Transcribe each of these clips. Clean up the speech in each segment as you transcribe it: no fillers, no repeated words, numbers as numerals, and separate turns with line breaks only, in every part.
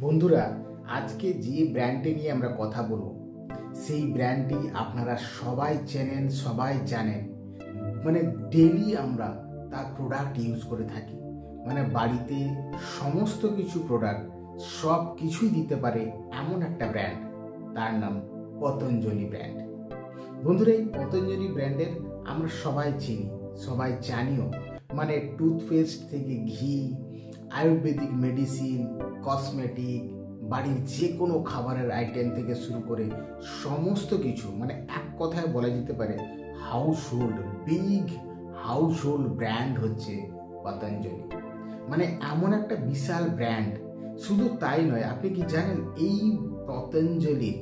বন্ধুরা, আজকে যে ব্র্যান্ডটি নিয়ে আমরা কথা বলবো সেই ব্র্যান্ডটি আপনারা সবাই চেনেন, সবাই জানেন। ডেইলি আমরা তার প্রোডাক্ট ইউজ করে থাকি। বাড়িতে সমস্ত কিছু প্রোডাক্ট সব কিছুই দিতে পারে এমন একটা ব্র্যান্ড, তার নাম পতঞ্জলি ব্র্যান্ড। বন্ধুরা, এই পতঞ্জলি ব্র্যান্ডের আমরা সবাই চিনি, সবাই জানিও। টুথপেস্ট থেকে ঘি, আয়ুর্বেদিক মেডিসিন, কসমেটিক, বাড়ির যে কোনো খাবারের আইটেম থেকে শুরু করে সমস্ত কিছু, এক কথায় বলা যেতে পারে বিগ হাউসহোল্ড ব্র্যান্ড হচ্ছে পতঞ্জলি। এমন একটা বিশাল ব্র্যান্ড। শুধু তাই নয়, আপনি কি জানেন এই পতঞ্জলির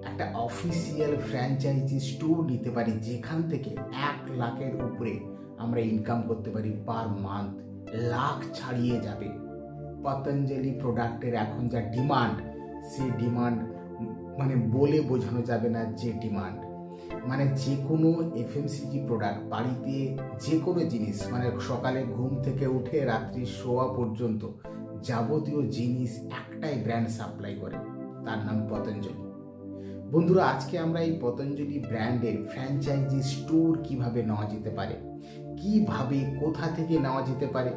একটা অফিসিয়াল ফ্র্যাঞ্চাইজি স্টোর নিতে পারি, যেখান থেকে 1 লাখের উপরে আমরা ইনকাম করতে পারি পার মান্থ। লাখ ছাড়িয়ে যাবে। পতঞ্জলি প্রোডাক্টের এখন যা ডিমান্ড, সেই ডিমান্ড বলে বোঝানো যাবে না। যে ডিমান্ড যে কোনো এফএমসিজি প্রোডাক্ট, বাড়িতে যে কোনো জিনিস, সকালে ঘুম থেকে উঠে রাত্রি শোয়া পর্যন্ত যাবতীয় জিনিস একটাই ব্র্যান্ড সাপ্লাই করে, তার নাম পতঞ্জলি। বন্ধুরা, আজকে আমরা এই পতঞ্জলি ব্র্যান্ডের ফ্র্যাঞ্চাইজি স্টোর কিভাবে নেওয়া যেতে পারে, কিভাবে কোথা থেকে নেওয়া যেতে পারে,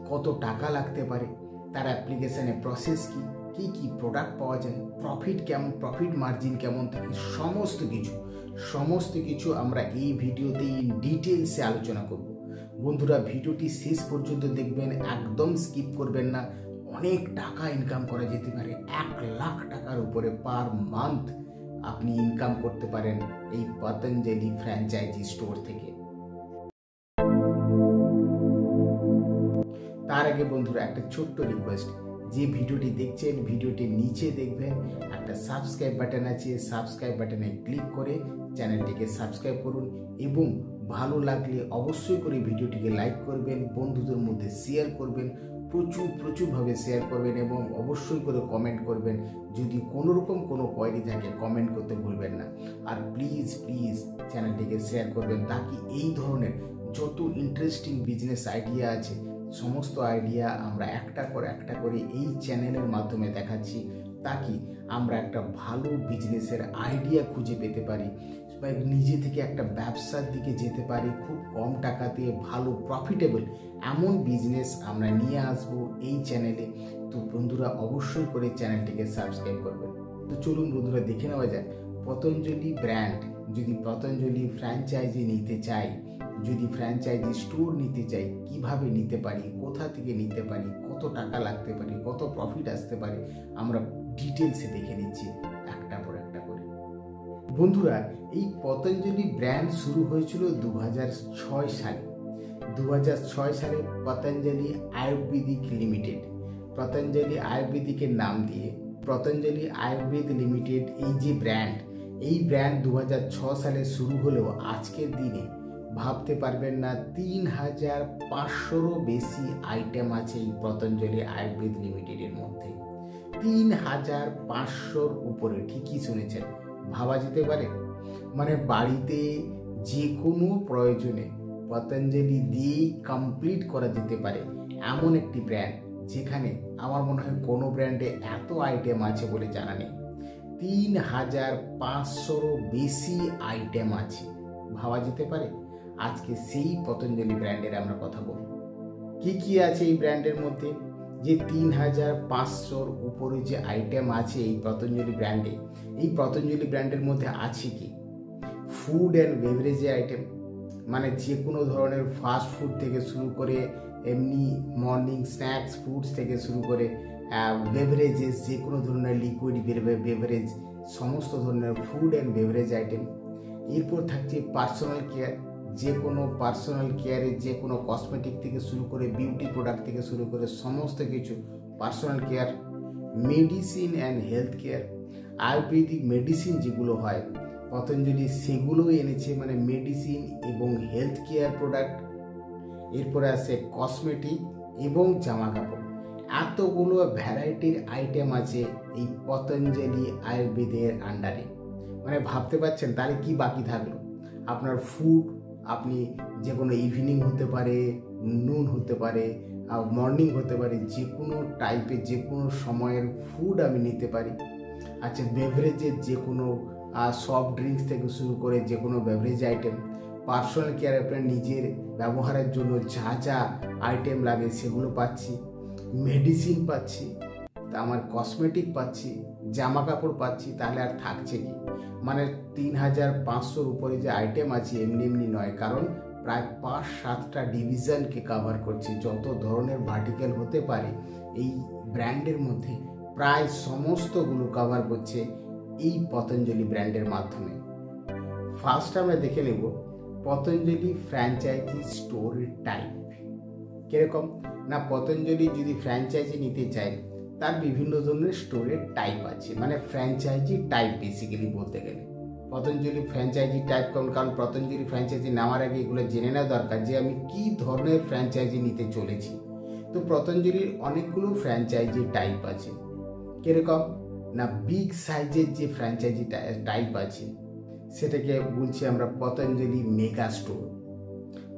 কত টাকা লাগতে পারে, তার অ্যাপ্লিকেশনে প্রসেস কি কি প্রোডাক্ট পাওয়া যায়, প্রফিট কেমন, প্রফিট মার্জিন কেমন থাকে, সমস্ত কিছু আমরা এই ভিডিওতে ইন ডিটেলসে আলোচনা করব। বন্ধুরা, ভিডিওটি শেষ পর্যন্ত দেখবেন, একদম স্কিপ করবেন না। অনেক টাকা ইনকাম করা যেতে পারে। 1 লাখ টাকার উপরে পার মান্থ আপনি ইনকাম করতে পারেন এই পতঞ্জলি ফ্র্যাঞ্চাইজি স্টোর থেকে। তার আগে বন্ধুরা, একটা ছোট্ট রিকোয়েস্ট, যে ভিডিওটি দেখছেন ভিডিওটির নিচে দেখবেন একটা সাবস্ক্রাইব বাটন আছে। সাবস্ক্রাইব বাটনে ক্লিক করে চ্যানেলটিকে সাবস্ক্রাইব করুন এবং ভালো লাগলে অবশ্যই করে ভিডিওটিকে লাইক করবেন, বন্ধুদের মধ্যে শেয়ার করবেন, প্রচুরভাবে শেয়ার করবেন এবং অবশ্যই করে কমেন্ট করবেন। যদি কোনো রকম কোনো কোয়েরি থাকে কমেন্ট করতে ভুলবেন না। আর প্লিজ চ্যানেলটিকে শেয়ার করবেন, তাকি এই ধরনের যত ইন্টারেস্টিং বিজনেস আইডিয়া আছে, সমস্ত আইডিয়া আমরা একটা করে এই চ্যানেলের মাধ্যমে দেখাচ্ছি, তাকি আমরা একটা ভালো বিজনেসের আইডিয়া খুঁজে পেতে পারি বা নিজে থেকে একটা ব্যবসার দিকে যেতে পারি খুব কম টাকাতে, ভালো প্রফিটেবল এমন বিজনেস আমরা নিয়ে আসব এই চ্যানেলে। তো বন্ধুরা, অবশ্যই করে চ্যানেলটিকে সাবস্ক্রাইব করবেন। তো চলুন বন্ধুরা, দেখে নেওয়া যাক পতঞ্জলি ব্র্যান্ড। যদি পতঞ্জলি ফ্র্যাঞ্চাইজি নিতে চাই, যদি ফ্র্যাঞ্চাইজি স্টোর নিতে চাই, কিভাবে নিতে পারি, কোথা থেকে নিতে পারি, কত টাকা লাগতে পারে, কত প্রফিট আসতে পারে, আমরা ডিটেলসে দেখে নিচ্ছি একটা পর একটা করে। বন্ধুরা, এই পতঞ্জলি ব্র্যান্ড শুরু হয়েছিল 2006 সালে। 2006 সালে পতঞ্জলি আয়ুর্বেদিক লিমিটেড, পতঞ্জলি আয়ুর্বেদিকের নাম দিয়ে পতঞ্জলি আয়ুর্বেদ লিমিটেড এই যে ব্র্যান্ড, এই ব্র্যান্ড 2006 সালে শুরু হলেও আজকের দিনে ভাবতে পারবেন না 3500রও বেশি আইটেম আছে এই পতঞ্জলি আয়ুর্বেদ লিমিটেডের মধ্যে। 3500র উপরে, ঠিকই শুনেছেন, ভাবা যেতে পারে। বাড়িতে যে কোনো প্রয়োজনে পতঞ্জলি দিয়েই কমপ্লিট করা যেতে পারে এমন একটি ব্র্যান্ড, যেখানে আমার মনে হয় কোনো ব্র্যান্ডে এত আইটেম আছে বলে জানা নেই। 3500রও বেশি আইটেম আছে, ভাবা যেতে পারে। আজকে সেই পতঞ্জলি ব্র্যান্ডের আমরা কথা বলব। কি আছে এই ব্র্যান্ডের মধ্যে, যে 3500র উপরে যে আইটেম আছে এই পতঞ্জলি ব্র্যান্ডে। এই পতঞ্জলি ব্র্যান্ডের মধ্যে আছে কি ফুড অ্যান্ড বেভারেজের আইটেম, যে কোনো ধরনের ফাস্ট ফুড থেকে শুরু করে এমনি মর্নিং স্ন্যাক্স ফুডস থেকে শুরু করে বেভারেজেস, যে কোনো ধরনের লিকুইড বেভারেজ, সমস্ত ধরনের ফুড অ্যান্ড বেভারেজ আইটেম। এরপর থাকছে পার্সোনাল কেয়ার, যে কোনো পার্সোনাল কেয়ারে, যে কোনো কসমেটিক থেকে শুরু করে বিউটি প্রোডাক্ট থেকে শুরু করে সমস্ত কিছু personal care. Medicine and health care, Ayurvedic medicine যেগুলো হয় পতঞ্জলি সেগুলোও এনেছে, মেডিসিন এবং হেলথ কেয়ার প্রোডাক্ট। এরপরে আছে কসমেটিক এবং জামা কাপড়। এতগুলো ভ্যারাইটির আইটেম আছে এই পতঞ্জলি আয়ুর্বেদের আন্ডারে। ভাবতে পারছেন, তাহলে কি বাকি থাকলো? আপনার ফুড, আপনি যে কোনো ইভিনিং হতে পারে, নুন হতে পারে, মর্নিং হতে পারে, যে কোনো টাইপের যে কোনো সময়ের ফুড আমি নিতে পারি। আচ্ছা, বেভারেজের যে কোনো সফট ড্রিঙ্কস থেকে শুরু করে যে কোনো বেভারেজ আইটেম, পার্সোনাল কেয়ার আপনার নিজের ব্যবহারের জন্য যা যা আইটেম লাগে সেগুলো পাচ্ছি, মেডিসিন পাচ্ছি, তা আমার কসমেটিক পাচ্ছি, জামা কাপড় পাচ্ছি। তাহলে আর থাকছে কি? মানে 3500 উপরে যে আইটেম আছে এমনি এমনি নয়, কারণ প্রায় 5-7টা ডিভিশনকে কভার করছে। যত ধরনের ভার্টিক্যাল হতে পারে এই ব্র্যান্ডের মধ্যে প্রায় সমস্তগুলো কভার করছে এই পতঞ্জলি ব্র্যান্ডের মাধ্যমে। ফার্স্ট আমরা দেখে নেব পতঞ্জলি ফ্র্যাঞ্চাইজি স্টোরের টাইপ কিরকম। না, পতঞ্জলি যদি ফ্র্যাঞ্চাইজি নিতে চায় তার বিভিন্ন ধরনের স্টোরের টাইপ আছে, মানে ফ্র্যাঞ্চাইজি টাইপ বেসিক্যালি বলতে গেলে। পতঞ্জলি ফ্র্যাঞ্চাইজি টাইপ কারণ পতঞ্জলি ফ্র্যাঞ্চাইজি নেওয়ার আগে এগুলো জেনে নেওয়া দরকার যে আমি কি ধরনের ফ্র্যাঞ্চাইজি নিতে চলেছি। তো পতঞ্জলির অনেকগুলো ফ্র্যাঞ্চাইজি টাইপ আছে। কিরকম? না, বিগ সাইজের যে ফ্র্যাঞ্চাইজি টাইপ আছে সেটাকে বলছি আমরা Patanjali mega store.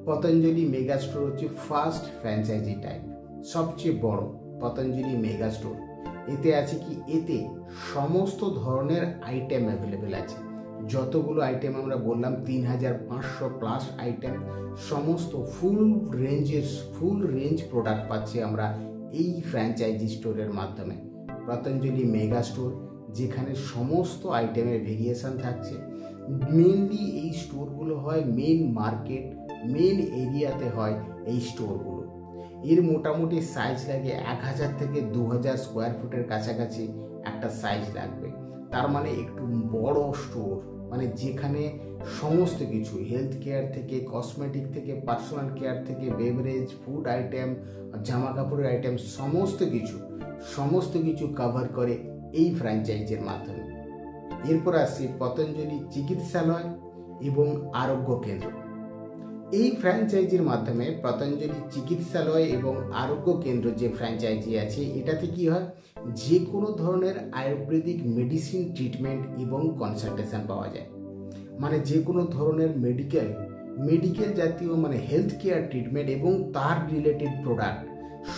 Patanjali mega store হচ্ছে ফার্স্ট ফ্র্যাঞ্চাইজি টাইপ, সবচেয়ে বড় পতঞ্জলি মেগা স্টোর। এতে আছে কি? এতে সমস্ত ধরনের আইটেম অ্যাভেলেবেল আছে। যতগুলো আইটেম আমরা বললাম 3500+ আইটেম, সমস্ত ফুল রেঞ্জ প্রোডাক্ট পাচ্ছি আমরা এই ফ্র্যাঞ্চাইজি স্টোরের মাধ্যমে। পতঞ্জলি মেগা স্টোর, যেখানে সমস্ত আইটেমের ভেরিয়েশন থাকছে। মেনলি এই স্টোরগুলো হয় মেন মার্কেট, মেন এরিয়াতে হয় এই স্টোরগুলো। এর মোটামুটি সাইজ লাগে 1000 থেকে 2000 স্কোয়ার ফুটের কাছাকাছি একটা সাইজ লাগবে। তার মানে একটু বড় স্টোর, মানে যেখানে সমস্ত কিছু হেলথ কেয়ার থেকে, কসমেটিক থেকে, পার্সোনাল কেয়ার থেকে, বেভারেজ, ফুড আইটেম, জামা কাপড়ের আইটেম, সমস্ত কিছু কভার করে এই ফ্র্যাঞ্চাইজির মাধ্যমে। এরপর আসছে পতঞ্জলি চিকিৎসালয় এবং আরোগ্য কেন্দ্র। এই ফ্র্যাঞ্চাইজির মাধ্যমে পতঞ্জলি চিকিৎসালয় এবং আরোগ্য কেন্দ্র যে ফ্র্যাঞ্চাইজি আছে, এটাতে কি হয়? যে কোনো ধরনের আয়ুর্বেদিক মেডিসিন ট্রিটমেন্ট এবং কনসালটেশন পাওয়া যায়। মানে যে কোনো ধরনের মেডিকেল জাতীয় মানে হেলথ কেয়ার ট্রিটমেন্ট এবং তার রিলেটেড প্রোডাক্ট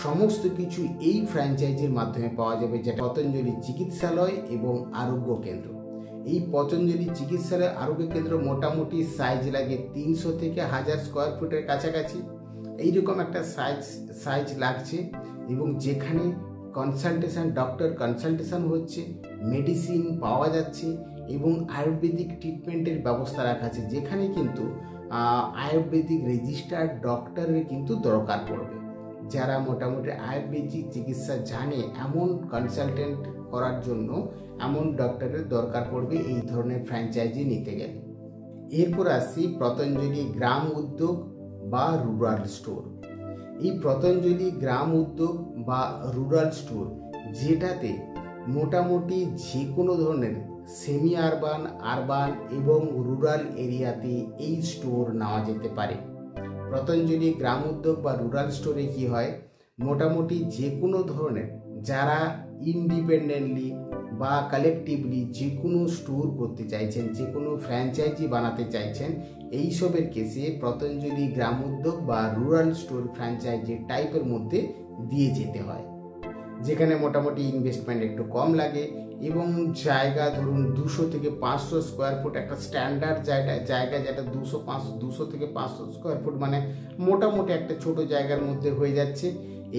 সমস্ত কিছু এই ফ্র্যাঞ্চাইজির মাধ্যমে পাওয়া যাবে, যেটা পতঞ্জলি চিকিৎসালয় এবং আরোগ্য কেন্দ্র। এই পতঞ্জলি চিকিৎসালয় আরোগ্য কেন্দ্র মোটামুটি সাইজ লাগে 300 থেকে 1000 স্কোয়ার ফুটের কাছাকাছি, এইরকম একটা সাইজ লাগছে। এবং যেখানে ডক্টর কনসালটেশন হচ্ছে, মেডিসিন পাওয়া যাচ্ছে এবং আয়ুর্বেদিক ট্রিটমেন্টের ব্যবস্থা রাখা আছে, যেখানে কিন্তু আয়ুর্বেদিক রেজিস্টার্ড ডক্টরের কিন্তু দরকার পড়বে। যারা মোটামুটি আয়ুর্বেদিক চিকিৎসা জানে এমন কনসালটেন্ট করার জন্য এমন ডক্টরের দরকার পড়বে এই ধরনের ফ্র্যাঞ্চাইজি নিতে গেলে। এরপর আসছি পতঞ্জলি গ্রাম উদ্যোগ বা রুরাল স্টোর। এই পতঞ্জলি গ্রাম উদ্যোগ বা রুরাল স্টোর, যেটাতে মোটামুটি যে কোনো ধরনের সেমি আরবান এবং রুরাল এরিয়াতে এই স্টোর নেওয়া যেতে পারে। পতঞ্জলি গ্রাম উদ্যোগ বা রুরাল স্টোরে কি হয়? মোটামুটি যে কোনো ধরনের যারা ইন্ডিপেন্ডেন্টলি বা কালেকটিভলি যে কোনো স্টোর করতে চাইছেন, যে কোনো ফ্র্যাঞ্চাইজি বানাতে চাইছেন, এইসবের কেসে পতঞ্জলি গ্রাম উদ্যোগ বা রুরাল স্টোর ফ্র্যাঞ্চাইজি টাইপের মধ্যে দিয়ে যেতে হয়, যেখানে মোটামুটি ইনভেস্টমেন্ট একটু কম লাগে এবং জায়গা ধরুন 200 থেকে 500 স্কোয়ার ফুট, একটা স্ট্যান্ডার্ড জায়গা যেটা 200 থেকে 500 স্কোয়ার ফুট, মানে মোটামুটি একটা ছোট জায়গার মধ্যে হয়ে যাচ্ছে।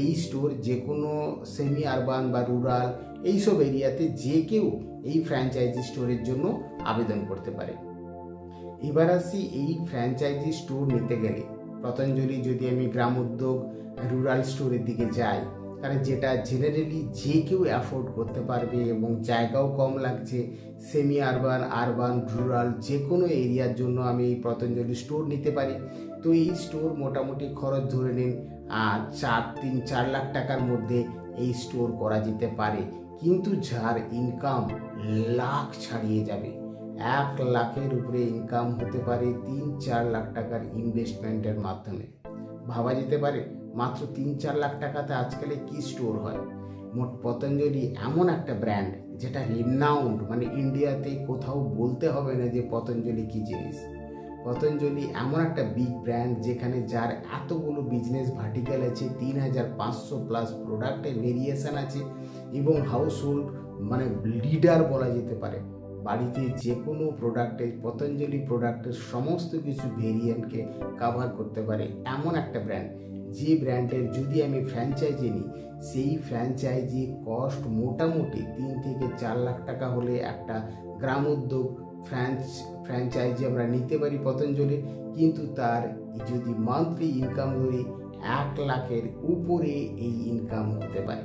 এই স্টোর যে কোনো সেমি আরবান বা রুরাল এইসব এরিয়াতে যে কেউ এই ফ্র্যাঞ্চাইজি স্টোরের জন্য আবেদন করতে পারে। এবার আসি এই ফ্র্যাঞ্চাইজি স্টোর নিতে গেলে পতঞ্জলি যদি আমি গ্রাম উদ্যোগ রুরাল স্টোরের দিকে যাই, তাহলে যেটা জেনারেলি যে কেউ অ্যাফোর্ড করতে পারবে এবং জায়গাও কম লাগছে, সেমি আরবান রুরাল যে কোনো এরিয়ার জন্য আমি এই পতঞ্জলি স্টোর নিতে পারি। তো এই স্টোর মোটামুটি খরচ ধরে নিন 3-4 লাখ টাকার মধ্যে এই স্টোর করা যেতে পারে, কিন্তু যার ইনকাম লাখ ছাড়িয়ে যাবে, 1 লাখের উপরে ইনকাম হতে পারে 3-4 লাখ টাকার ইনভেস্টমেন্টের মাধ্যমে। ভাবা যেতে পারে মাত্র 3-4 লাখ টাকাতে আজকালে কি স্টোর হয়। মোট পতঞ্জলি এমন একটা ব্র্যান্ড যেটা রিনাউন্ড, মানে ইন্ডিয়াতে কোথাও বলতে হবে না যে পতঞ্জলি কি জিনিস। পতঞ্জলি এমন একটা বিগ ব্র্যান্ড যেখানে যার এতগুলো বিজনেস ভার্টিক্যাল আছে, 3500+ প্রোডাক্টের ভেরিয়েশন আছে এবং হাউস হোল্ড মানে লিডার বলা যেতে পারে। বাড়িতে যে কোনো প্রোডাক্টে পতঞ্জলি প্রোডাক্টের সমস্ত কিছু ভেরিয়েন্টকে কাভার করতে পারে এমন একটা ব্র্যান্ড, যে ব্র্যান্ডের যদি আমি ফ্র্যাঞ্চাইজি নিই সেই ফ্র্যাঞ্চাইজি কস্ট মোটামুটি 3 থেকে 4 লাখ টাকা হলে একটা গ্রাম উদ্যোগ ফ্র্যাঞ্চাইজি আমরা নিতে পারি পতঞ্জলি। কিন্তু তার যদি মান্থলি ইনকাম ধরি 1 লাখের উপরে এই ইনকাম হতে পারে।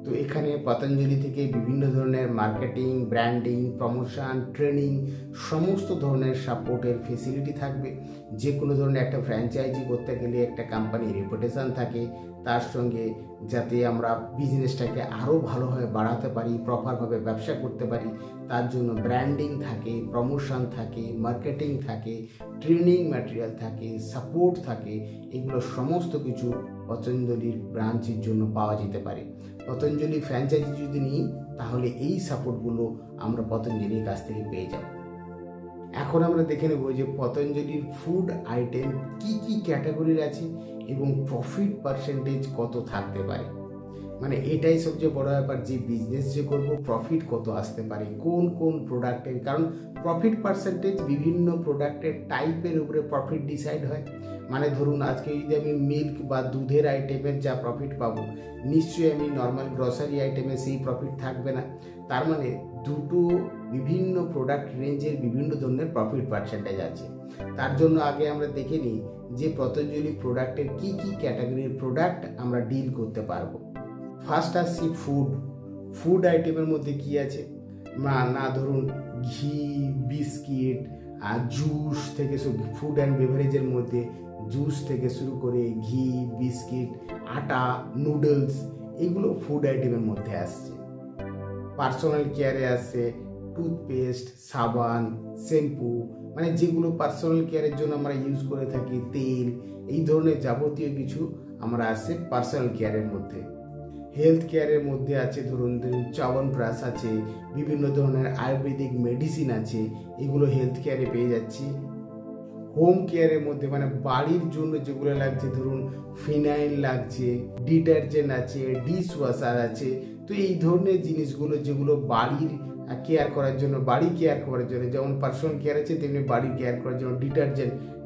তো এখানে পতঞ্জলি থেকে বিভিন্ন ধরনের মার্কেটিং, ব্র্যান্ডিং, প্রমোশন, ট্রেনিং সমস্ত ধরনের সাপোর্টের ফেসিলিটি থাকবে। যে কোনো ধরনের একটা ফ্র্যাঞ্চাইজি করতে গেলে একটা কোম্পানির রেপুটেশন থাকে, তার সঙ্গে যাতে আমরা বিজনেসটাকে আরও ভালোভাবে বাড়াতে পারি, প্রপারভাবে ব্যবসা করতে পারি, তার জন্য ব্র্যান্ডিং থাকে, প্রমোশন থাকে, মার্কেটিং থাকে, ট্রেনিং ম্যাটেরিয়াল থাকে, সাপোর্ট থাকে। এগুলো সমস্ত কিছু পতঞ্জলির ব্রাঞ্চের জন্য পাওয়া যেতে পারে। পতঞ্জলি ফ্র্যাঞ্চাইজি যদি নিই তাহলে এই সাপোর্টগুলো আমরা পতঞ্জলির কাছ থেকে পেয়ে যাব। এখন আমরা দেখে নেব যে পতঞ্জলির ফুড আইটেম কি কি ক্যাটাগরির আছে এবং প্রফিট পার্সেন্টেজ কত থাকতে পারে। মানে এটাই সবচেয়ে বড় ব্যাপার, যে বিজনেস যে করবো প্রফিট কত আসতে পারে, কোন কোন প্রোডাক্টের, কারণ প্রফিট পার্সেন্টেজ বিভিন্ন প্রোডাক্টের টাইপের উপরে প্রফিট ডিসাইড হয়। মানে ধরুন আজকে যদি আমি মিল্ক বা দুধের আইটেমের যা প্রফিট পাবো, নিশ্চয়ই আমি নর্মাল গ্রসারি আইটেমে সেই প্রফিট থাকবে না। তার মানে দুটো বিভিন্ন প্রোডাক্ট রেঞ্জের বিভিন্ন ধরনের প্রফিট পার্সেন্টেজ আছে। তার জন্য আগে আমরা দেখে নিই যে পতঞ্জলি প্রোডাক্টের কি কি ক্যাটাগরির প্রোডাক্ট আমরা ডিল করতে পারবো। ফার্স্ট আসছি ফুড আইটেমের মধ্যে কি আছে না ধরুন ঘি, বিস্কিট আর জুস থেকে ফুড অ্যান্ড বেভারেজের মধ্যে জুস থেকে শুরু করে ঘি, বিস্কিট, আটা, নুডলস, এগুলো ফুড আইটেমের মধ্যে আসছে। পার্সোনাল কেয়ারে আসছে টুথপেস্ট, সাবান, শ্যাম্পু, মানে যেগুলো পার্সোনাল কেয়ারের জন্য আমরা ইউজ করে থাকি, তেল, এই ধরনের যাবতীয় কিছু আমরা আসছে পার্সোনাল কেয়ারের মধ্যে। হেলথ কেয়ারের মধ্যে আছে ধরুন চ্যবনপ্রাশ আছে, বিভিন্ন ধরনের আয়ুর্বেদিক মেডিসিন আছে, এগুলো হেলথ কেয়ারে পেয়ে যাচ্ছি। হোম কেয়ারের মধ্যে মানে বাড়ির জন্য যেগুলো লাগছে, ধরুন ফিনাইল লাগছে, ডিটারজেন্ট আছে, ডিশ ওয়াশার আছে। তো এই ধরনের জিনিসগুলো যেগুলো বাড়ির কেয়ার করার জন্য, বাড়ি কেয়ার করার জন্য, যেমন পার্সোনাল কেয়ার আছে তেমনি বাড়ি কেয়ার করার জন্য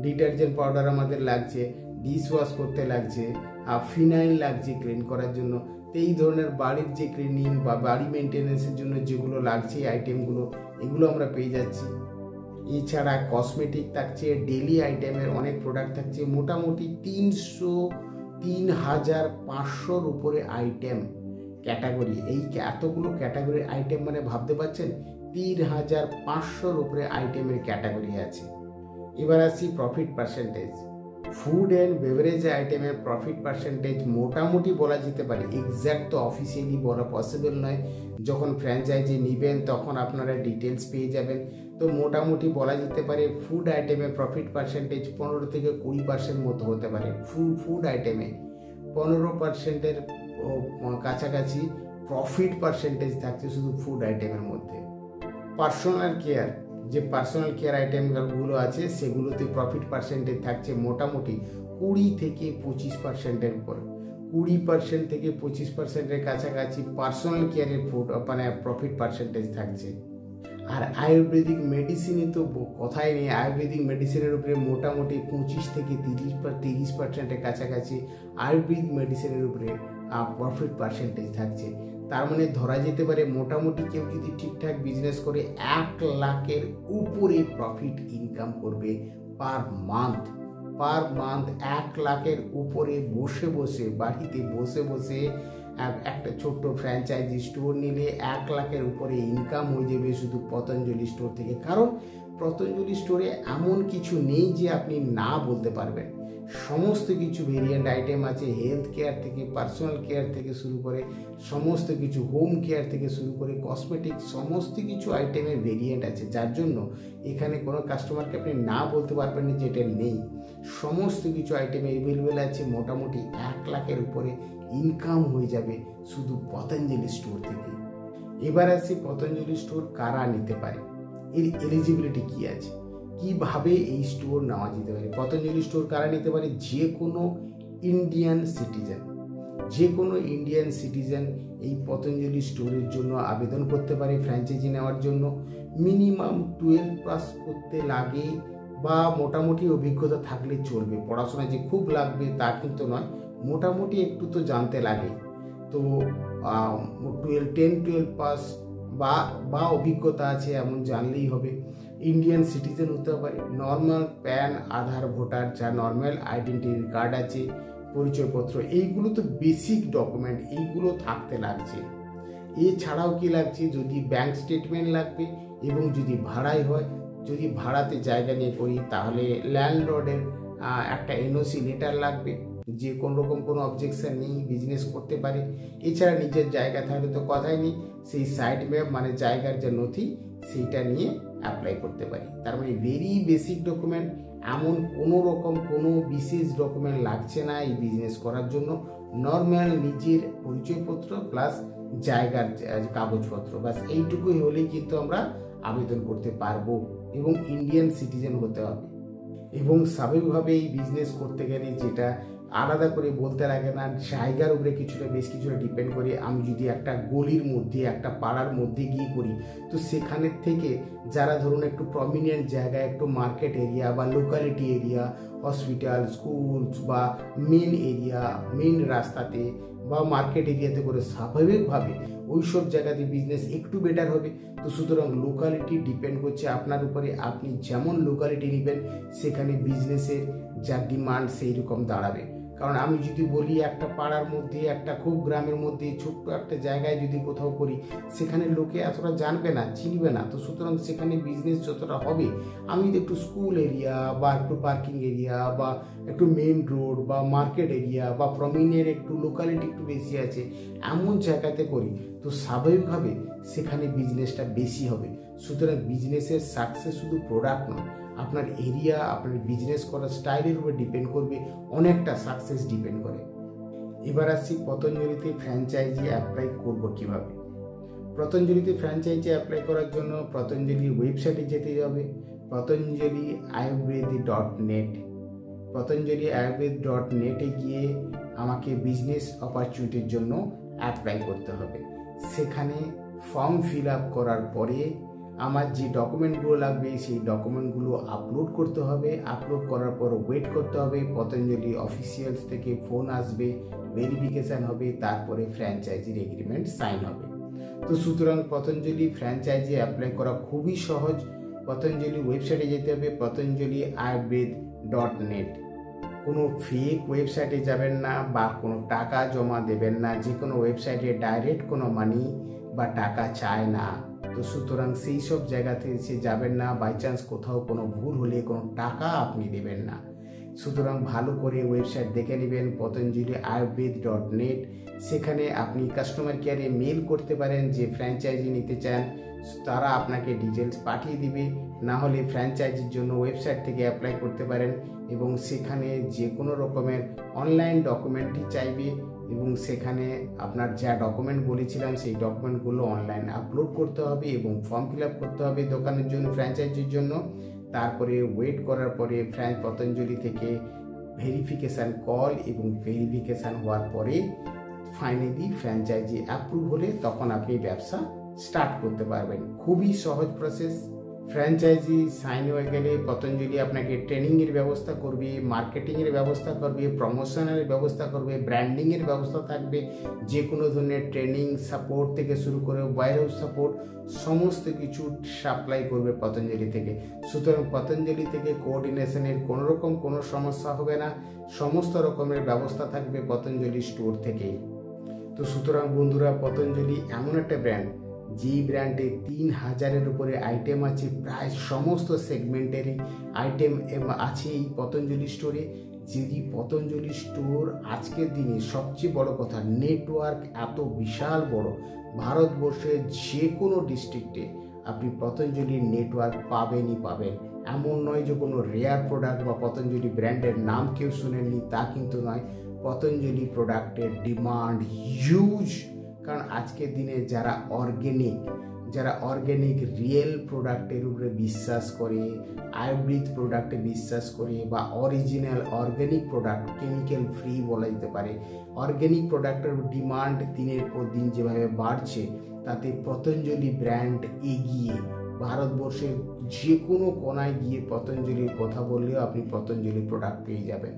ডিটারজেন্ট পাউডার আমাদের লাগছে, ডিশ ওয়াশ করতে লাগছে, আর ফিনাইল লাগছে ক্লিন করার জন্য। তো এই ধরনের বাড়ির যে ক্লিনিং বা বাড়ি মেনটেন্যান্সের জন্য যেগুলো লাগছে আইটেমগুলো, এগুলো আমরা পেয়ে যাচ্ছি। এছাড়া কসমেটিক থাকছে, ডেলি আইটেমের অনেক প্রোডাক্ট থাকছে, মোটামুটি 3500-র উপরে আইটেম ক্যাটাগরি। এই এতগুলো ক্যাটাগরির আইটেম মানে ভাবতে পারছেন 3500-র উপরে আইটেমের ক্যাটাগরি আছে। এবার আসছি profit percentage. Food and beverage আইটেমের প্রফিট পার্সেন্টেজ মোটামুটি বলা যেতে পারে, এক্স্যাক্ট তো অফিসিয়ালি বলা পসিবল নয়, যখন ফ্র্যাঞ্চাইজি নেবেন তখন আপনারা ডিটেলস পেয়ে যাবেন। তো মোটামুটি বলা যেতে পারে ফুড আইটেমের প্রফিট পার্সেন্টেজ 15 থেকে 20% মতো হতে পারে। ফুড আইটেমে 15%-এর কাছাকাছি প্রফিট পার্সেন্টেজ থাকছে শুধু ফুড আইটেমের মধ্যে। পার্সোনাল কেয়ার, যে পার্সোনাল কেয়ার আইটেমগুলো আছে সেগুলোতে প্রফিট পার্সেন্টেজ থাকছে মোটামুটি 20 থেকে 25%-এর উপর। 20% থেকে 25%-এর কাছাকাছি পার্সোনাল কেয়ারের মানে প্রফিট পার্সেন্টেজ থাকছে। আর আয়ুর্বেদিক মেডিসিনে তো কথাই নেই, আয়ুর্বেদিক মেডিসিনের উপরে মোটামুটি 25 থেকে 30%-এর কাছাকাছি আয়ুর্বেদিক মেডিসিনের উপরে প্রফিট পার্সেন্টেজ থাকছে। তার মানে ধরা যেতে পারে মোটামুটি কেউ যদি ঠিকঠাক বিজনেস করে 1 লাখের উপরে প্রফিট ইনকাম করবে পার মান্থ। 1 লাখের উপরে বসে বাড়িতে বসে একটা ছোট্ট ফ্র্যাঞ্চাইজি স্টোর নিলে 1 লাখের উপরে ইনকাম হয়ে যাবে শুধু পতঞ্জলি স্টোর থেকে। কারণ পতঞ্জলি স্টোরে এমন কিছু নেই যে আপনি না বলতে পারবেন, সমস্ত কিছু ভেরিয়েন্ট আইটেম আছে, হেলথ কেয়ার থেকে, পার্সোনাল কেয়ার থেকে শুরু করে সমস্ত কিছু, হোম কেয়ার থেকে শুরু করে কসমেটিক, সমস্ত কিছু আইটেমের ভেরিয়েন্ট আছে, যার জন্য এখানে কোনো কাস্টমারকে আপনি না বলতে পারবেন না যে এটা নেই। সমস্ত কিছু আইটেম অ্যাভেলেবেল আছে, মোটামুটি 1 লাখের উপরে ইনকাম হয়ে যাবে শুধু পতঞ্জলি স্টোর থেকে। এবার আসছি পতঞ্জলি স্টোর কারা নিতে পারে, এর এলিজিবিলিটি কি আছে, কিভাবে এই স্টোর নেওয়া যেতে পারে। পতঞ্জলি স্টোর কারা নিতে পারে? যে কোনো ইন্ডিয়ান সিটিজেন, যে কোনো ইন্ডিয়ান সিটিজেন এই পতঞ্জলি স্টোরের জন্য আবেদন করতে পারে ফ্র্যাঞ্চাইজি নেওয়ার জন্য। মিনিমাম 12 পাস করতে লাগে বা মোটামুটি অভিজ্ঞতা থাকলে চলবে। পড়াশোনা যে খুব লাগবে তা কিন্তু নয়, মোটামুটি একটু তো জানতে লাগে। তো 10-12 পাস বা অভিজ্ঞতা আছে এমন জানলেই হবে। ইন্ডিয়ান সিটিজেন হতে পারে, নর্মাল প্যান, আধার, ভোটার, যা নর্মাল আইডেন্টিটি কার্ড আছে, পরিচয়পত্র, এইগুলো তো বেসিক ডকুমেন্ট, এইগুলো থাকতে লাগছে। এছাড়াও কি লাগছে? যদি ব্যাংক স্টেটমেন্ট লাগবে, এবং যদি ভাড়ায় হয়, যদি ভাড়াতে জায়গা নিয়ে করি তাহলে ল্যান্ডলর্ডের একটা এনওসি লেটার লাগবে, যে কোনো রকম কোনো অবজেকশন নেই, বিজনেস করতে পারে। এছাড়া নিজের জায়গা থাকলে তো কথাই নেই, সেই সাইট ম্যাপ মানে জায়গার যে নথি সেইটা নিয়ে অ্যাপ্লাই করতে পারি। তার মানে ভেরি বেসিক ডকুমেন্ট, এমন কোনো রকম কোনো বিশেষ ডকুমেন্ট লাগছে না এই বিজনেস করার জন্য। নর্মাল নিজের পরিচয়পত্র প্লাস জায়গার কাগজপত্র, বাস এইটুকুই হলেই কিন্তু আমরা আবেদন করতে পারবো, এবং ইন্ডিয়ান সিটিজেন হতে হবে। এবং স্বাভাবিকভাবে এই বিজনেস করতে গেলে যেটা আলাদা করে বলতে লাগে না, জায়গার উপরে বেশ কিছুটা ডিপেন্ড করে। আমি যদি একটা গলির মধ্যে, একটা পাড়ার মধ্যে গিয়ে করি, তো সেখানের থেকে যারা ধরুন একটু প্রমিনেন্ট জায়গায়, একটু মার্কেট এরিয়া বা লোকালিটি এরিয়া, হসপিটাল, স্কুলস বা মেন এরিয়া, মেন রাস্তাতে বা মার্কেট এরিয়াতে করে স্বাভাবিকভাবে ওই সব জায়গাতে বিজনেস একটু বেটার হবে। তো সুতরাং লোকালিটি ডিপেন্ড করছে আপনার উপরে, আপনি যেমন লোকালিটি নেবেন সেখানে বিজনেসের যা ডিমান্ড সেই রকম দাঁড়াবে। কারণ আমি যদি বলি একটা পাড়ার মধ্যে, একটা খুব গ্রামের মধ্যে ছোট্ট একটা জায়গায় যদি কোথাও করি, সেখানে লোকে এতটা জানবে না, চিনবে না। তো সুতরাং সেখানে বিজনেস যতটা হবে, আমি যদি একটু স্কুল এরিয়া বা একটু পার্কিং এরিয়া বা একটু মেন রোড বা মার্কেট এরিয়া বা প্রমিনেন্ট একটু লোকালিটি একটু বেশি আছে এমন জায়গাতে করি, তো স্বাভাবিকভাবে সেখানে বিজনেসটা বেশি হবে। সুতরাং বিজনেসের সাকসেস শুধু প্রোডাক্ট নয়, আপনার এরিয়া, আপনার বিজনেস করার স্টাইলের উপর ডিপেন্ড করবে, অনেকটা সাকসেস ডিপেন্ড করে। এবার আসছি পতঞ্জলিতে ফ্র্যাঞ্চাইজি অ্যাপ্লাই করব কিভাবে। পতঞ্জলিতে ফ্র্যাঞ্চাইজি অ্যাপ্লাই করার জন্য পতঞ্জলির ওয়েবসাইটে যেতে হবে, patanjaliayurved.net। patanjaliayurved.net গিয়ে আমাকে বিজনেস অপরচুনিটির জন্য অ্যাপ্লাই করতে হবে। সেখানে ফর্ম ফিল আপ করার পরে আমার যে ডকুমেন্টগুলো লাগবে সেই ডকুমেন্টগুলো আপলোড করতে হবে। আপলোড করার পর ওয়েট করতে হবে, পতঞ্জলি অফিসিয়ালস থেকে ফোন আসবে, ভেরিফিকেশান হবে, তারপরে ফ্র্যাঞ্চাইজির এগ্রিমেন্ট সাইন হবে। তো সুতরাং পতঞ্জলি ফ্র্যাঞ্চাইজি অ্যাপ্লাই করা খুবই সহজ। পতঞ্জলি ওয়েবসাইটে যেতে হবে, patanjaliayurved.net। কোনো ফেক ওয়েবসাইটে যাবেন না বা কোনো টাকা জমা দেবেন না, যে কোনো ওয়েবসাইটে ডাইরেক্ট কোনো মানি বা টাকা চায় না। তো সুতরাং সেই সব জায়গাতে সে যাবেন না, বাই চান্স কোথাও কোনো ভুল হলে কোনো টাকা আপনি দেবেন না। সুতরাং ভালো করে ওয়েবসাইট দেখে নেবেন, patanjaliayurved.net। সেখানে আপনি কাস্টমার কেয়ারে মেল করতে পারেন যে ফ্র্যাঞ্চাইজি নিতে চান, তারা আপনাকে ডিটেলস পাঠিয়ে দিবে। না হলে ফ্র্যাঞ্চাইজির জন্য ওয়েবসাইট থেকে অ্যাপ্লাই করতে পারেন, এবং সেখানে যে কোনো রকমের অনলাইন ডকুমেন্টই চাইবে, এবং সেখানে আপনার যা ডকুমেন্ট বলেছিলাম সেই ডকুমেন্টগুলো অনলাইন আপলোড করতে হবে এবং ফর্ম ফিল আপ করতে হবে দোকানের জন্য, ফ্র্যাঞ্চাইজির জন্য। তারপরে ওয়েট করার পরে পতঞ্জলি থেকে ভেরিফিকেশান কল, এবং ভেরিফিকেশান হওয়ার পরে ফাইনালি ফ্র্যাঞ্চাইজি অ্যাপ্রুভ হলে তখন আপনি ব্যবসা স্টার্ট করতে পারবেন। খুবই সহজ প্রসেস। ফ্র্যাঞ্চাইজি সাইন হয়ে গেলে পতঞ্জলি আপনাকে ট্রেনিংয়ের ব্যবস্থা করবে, মার্কেটিংয়ের ব্যবস্থা করবে, প্রমোশনের ব্যবস্থা করবে, ব্র্যান্ডিংয়ের ব্যবস্থা থাকবে। যে কোনো ধরনের ট্রেনিং সাপোর্ট থেকে শুরু করে ওয়্যারহাউস সাপোর্ট সমস্ত কিছু সাপ্লাই করবে পতঞ্জলি থেকে। সুতরাং পতঞ্জলি থেকে কোঅর্ডিনেশনের কোনো রকম কোনো সমস্যা হবে না, সমস্ত রকমের ব্যবস্থা থাকবে পতঞ্জলি স্টোর থেকেই। তো সুতরাং বন্ধুরা, পতঞ্জলি এমন একটা ব্র্যান্ড, যেই ব্র্যান্ডে 3000-এর উপরে আইটেম আছে, প্রায় সমস্ত সেগমেন্টেরই আইটেম আছে এই পতঞ্জলি স্টোরে। যদি পতঞ্জলি স্টোর আজকের দিনে সবচেয়ে বড় কথা, নেটওয়ার্ক এত বিশাল বড়, ভারতবর্ষের যে কোনো ডিস্ট্রিক্টে আপনি পতঞ্জলির নেটওয়ার্ক পাবেনই পাবেন। এমন নয় যে কোনো রেয়ার প্রোডাক্ট বা পতঞ্জলি ব্র্যান্ডের নাম কেউ শুনেননি, তা কিন্তু নয়। পতঞ্জলি প্রোডাক্টের ডিমান্ড হিউজ, কারণ আজকের দিনে যারা অর্গ্যানিক রিয়েল প্রোডাক্টের উপরে বিশ্বাস করে, আয়ুর্বেদ প্রোডাক্টে বিশ্বাস করে, বা original organic product, chemical free বলা যেতে পারে, অর্গ্যানিক প্রোডাক্টের ডিমান্ড দিনের পর দিন যেভাবে বাড়ছে, তাতে পতঞ্জলি ব্র্যান্ড এগিয়ে ভারতবর্ষের যে কোনো কোনায় গিয়ে পতঞ্জলির কথা বললেও আপনি পতঞ্জলি প্রোডাক্ট পেয়ে যাবেন।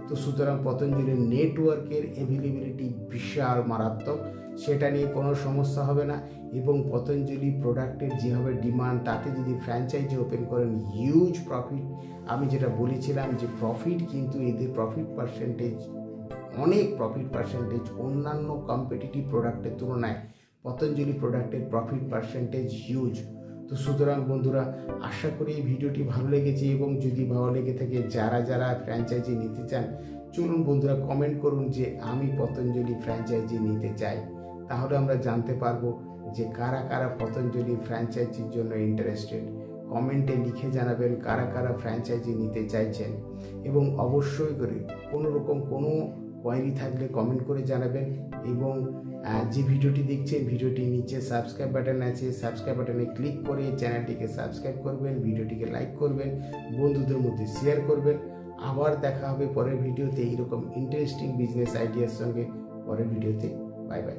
তো সুতরাং পতঞ্জলির নেটওয়ার্কের অ্যাভেলেবিলিটি বিশাল মারাত্মক, সেটা নিয়ে কোনো সমস্যা হবে না। এবং পতঞ্জলি প্রোডাক্টের যেভাবে ডিমান্ড, তাতে যদি ফ্র্যাঞ্চাইজি ওপেন করেন হিউজ প্রফিট। আমি যেটা বলেছিলাম যে প্রফিট, কিন্তু এদের প্রফিট পার্সেন্টেজ অন্যান্য কম্পিটিটিভ প্রোডাক্টের তুলনায় পতঞ্জলি প্রোডাক্টের প্রফিট পার্সেন্টেজ হিউজ। তো সুতরাং বন্ধুরা, আশা করি এই ভিডিওটি ভালো লেগেছে, এবং যদি ভালো লেগে থাকে যারা ফ্র্যাঞ্চাইজি নিতে চান, চলুন বন্ধুরা কমেন্ট করুন যে আমি পতঞ্জলি ফ্র্যাঞ্চাইজি নিতে চাই। তাহলে আমরা জানতে পারবো যে কারা পতঞ্জলি ফ্র্যাঞ্চাইজির জন্য ইন্টারেস্টেড। কমেন্টে লিখে জানাবেন কারা ফ্র্যাঞ্চাইজি নিতে চাইছেন, এবং অবশ্যই করে কোনো কোয়ারি থাকলে কমেন্ট করে জানাবেন। এবং যে ভিডিওটি দেখছেন, ভিডিওটির নিচে সাবস্ক্রাইব বাটন আছে, সাবস্ক্রাইব বাটনে ক্লিক করে চ্যানেলটিকে সাবস্ক্রাইব করবেন, ভিডিওটিকে লাইক করবেন, বন্ধুদের মধ্যে শেয়ার করবেন। আবার দেখা হবে পরের ভিডিওতে এইরকম ইন্টারেস্টিং বিজনেস আইডিয়ার সঙ্গে। পরের ভিডিওতে বাই বাই।